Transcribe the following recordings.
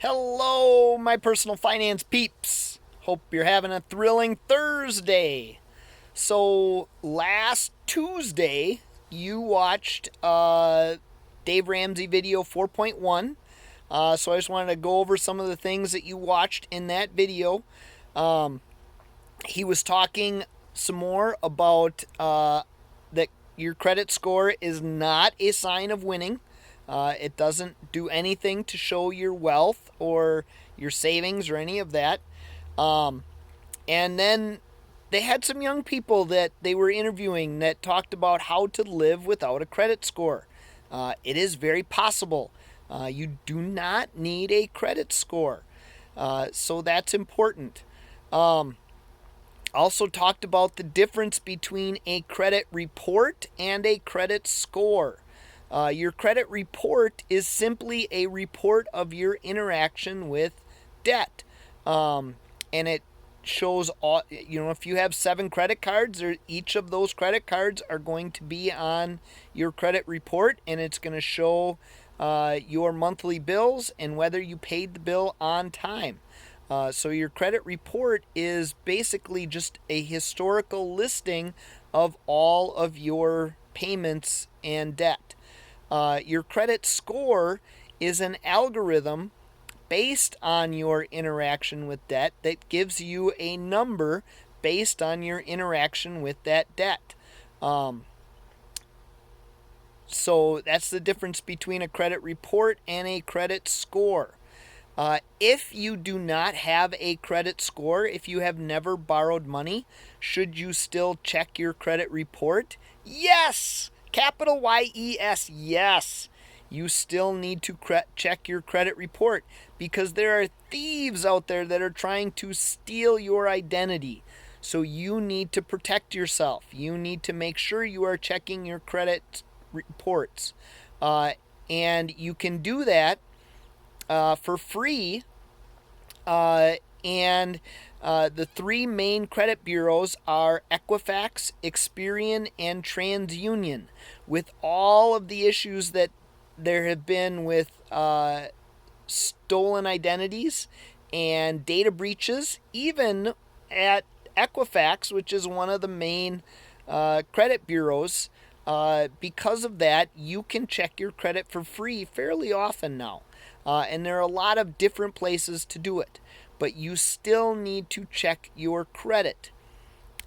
Hello, my personal finance peeps. Hope you're having a thrilling Thursday. So, last Tuesday, you watched Dave Ramsey video 4.1. So, I just wanted to go over some of the things that you watched in that video. He was talking some more about that your credit score is not a sign of winning. It doesn't do anything to show your wealth or your savings or any of that. And then they had some young people that they were interviewing that talked about how to live without a credit score. It is very possible. You do not need a credit score. So that's important. Also talked about the difference between a credit report and a credit score. Your credit report is simply a report of your interaction with debt. And it shows all, if you have 7 credit cards, or each of those credit cards are going to be on your credit report, and it's going to show your monthly bills and whether you paid the bill on time. So your credit report is basically just a historical listing of all of your payments and debt. Your credit score is an algorithm based on your interaction with debt that gives you a number based on your interaction with that debt. So that's the difference between a credit report and a credit score. If you do not have a credit score, if you have never borrowed money, should you still check your credit report? Yes! Capital Y-E-S, yes. You still need to check your credit report because there are thieves out there that are trying to steal your identity. So you need to protect yourself. You need to make sure you are checking your credit reports. And you can do that for free. And the 3 main credit bureaus are Equifax, Experian, and TransUnion. With all of the issues that there have been with stolen identities and data breaches, even at Equifax, which is one of the main credit bureaus, because of that, you can check your credit for free fairly often now. And there are a lot of different places to do it. But you still need to check your credit.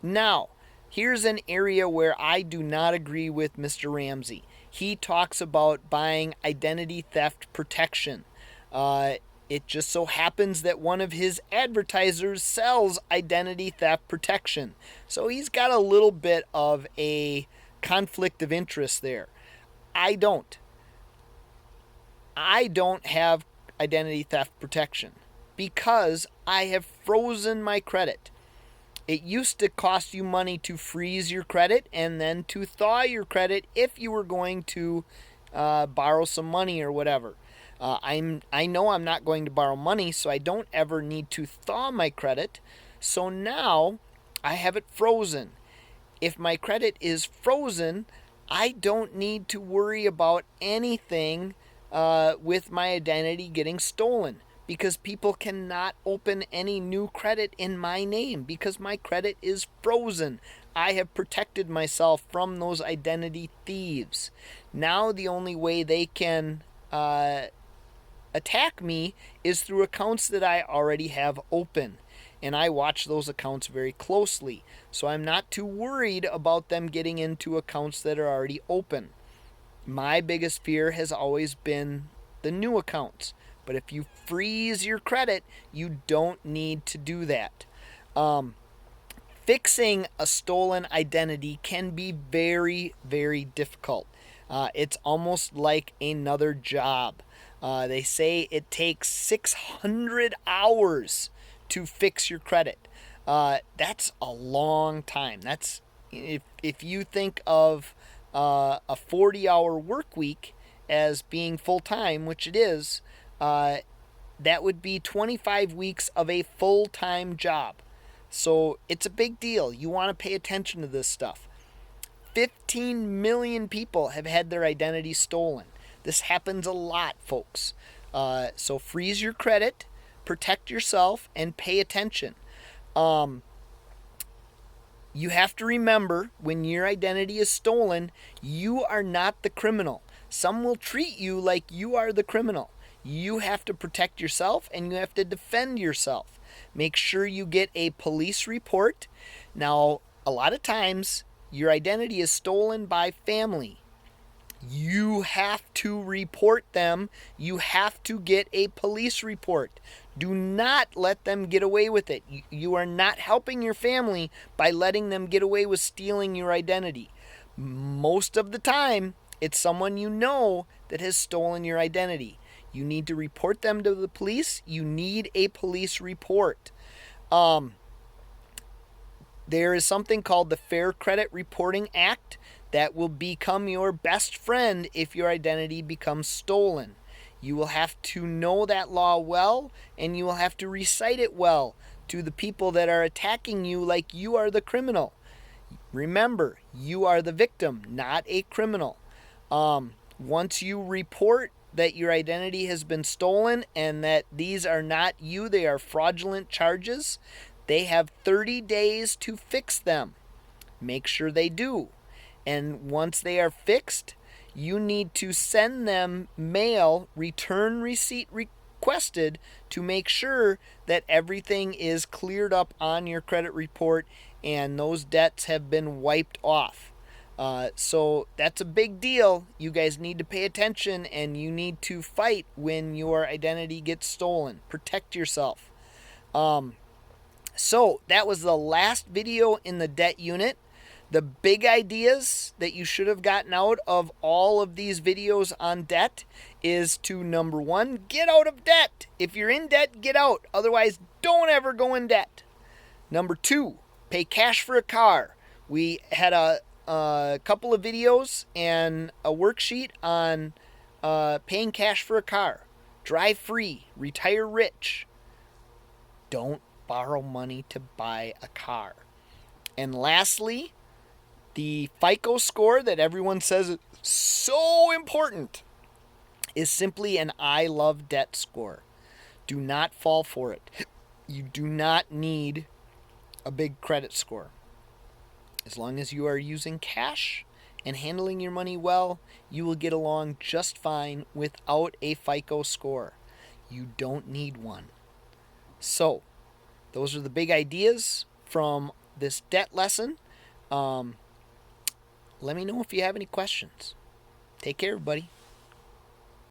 Now, here's an area where I do not agree with Mr. Ramsey. He talks about buying identity theft protection. It just so happens that one of his advertisers sells identity theft protection. So he's got a little bit of a conflict of interest there. I don't have identity theft protection because I have frozen my credit. It used to cost you money to freeze your credit and then to thaw your credit if you were going to borrow some money or whatever. I know I'm not going to borrow money, so I don't ever need to thaw my credit. So now I have it frozen. If my credit is frozen, I don't need to worry about anything with my identity getting stolen, because people cannot open any new credit in my name because my credit is frozen. I have protected myself from those identity thieves. Now the only way they can attack me is through accounts that I already have open. And I watch those accounts very closely. So I'm not too worried about them getting into accounts that are already open. My biggest fear has always been the new accounts. But if you freeze your credit, you don't need to do that. Fixing a stolen identity can be very, very difficult. It's almost like another job. They say it takes 600 hours to fix your credit. That's a long time. That's if you think of a 40-hour work week as being full-time, which it is, that would be 25 weeks of a full-time job. So it's a big deal. You want to pay attention to this stuff. 15 million people have had their identity stolen. This happens a lot, folks. So freeze your credit, protect yourself, and pay attention. You have to remember, when your identity is stolen, you are not the criminal. Some will treat you like you are the criminal. You have to protect yourself and you have to defend yourself. Make sure you get a police report. Now, a lot of times, your identity is stolen by family. You have to report them. You have to get a police report. Do not let them get away with it. You are not helping your family by letting them get away with stealing your identity. Most of the time, it's someone you know that has stolen your identity. You need to report them to the police. You need a police report. There is something called the Fair Credit Reporting Act that will become your best friend if your identity becomes stolen. You will have to know that law well, and you will have to recite it well to the people that are attacking you like you are the criminal. Remember, you are the victim, not a criminal. Once you report that your identity has been stolen and that these are not you, they are fraudulent charges, they have 30 days to fix them. Make sure they do. And once they are fixed, you need to send them mail, return receipt requested, to make sure that everything is cleared up on your credit report and those debts have been wiped off. So that's a big deal. You guys need to pay attention and you need to fight when your identity gets stolen. Protect yourself. So that was the last video in the debt unit. The big ideas that you should have gotten out of all of these videos on debt is to, number one, get out of debt. If you're in debt, get out. Otherwise, don't ever go in debt. Number two, pay cash for a car. We had a couple of videos and a worksheet on paying cash for a car. Drive free, retire rich. Don't borrow money to buy a car. And lastly, the FICO score that everyone says is so important is simply an I love debt score. Do not fall for it. You do not need a big credit score. As long as you are using cash and handling your money well, you will get along just fine without a FICO score. You don't need one. So, those are the big ideas from this debt lesson. Let me know if you have any questions. Take care, everybody.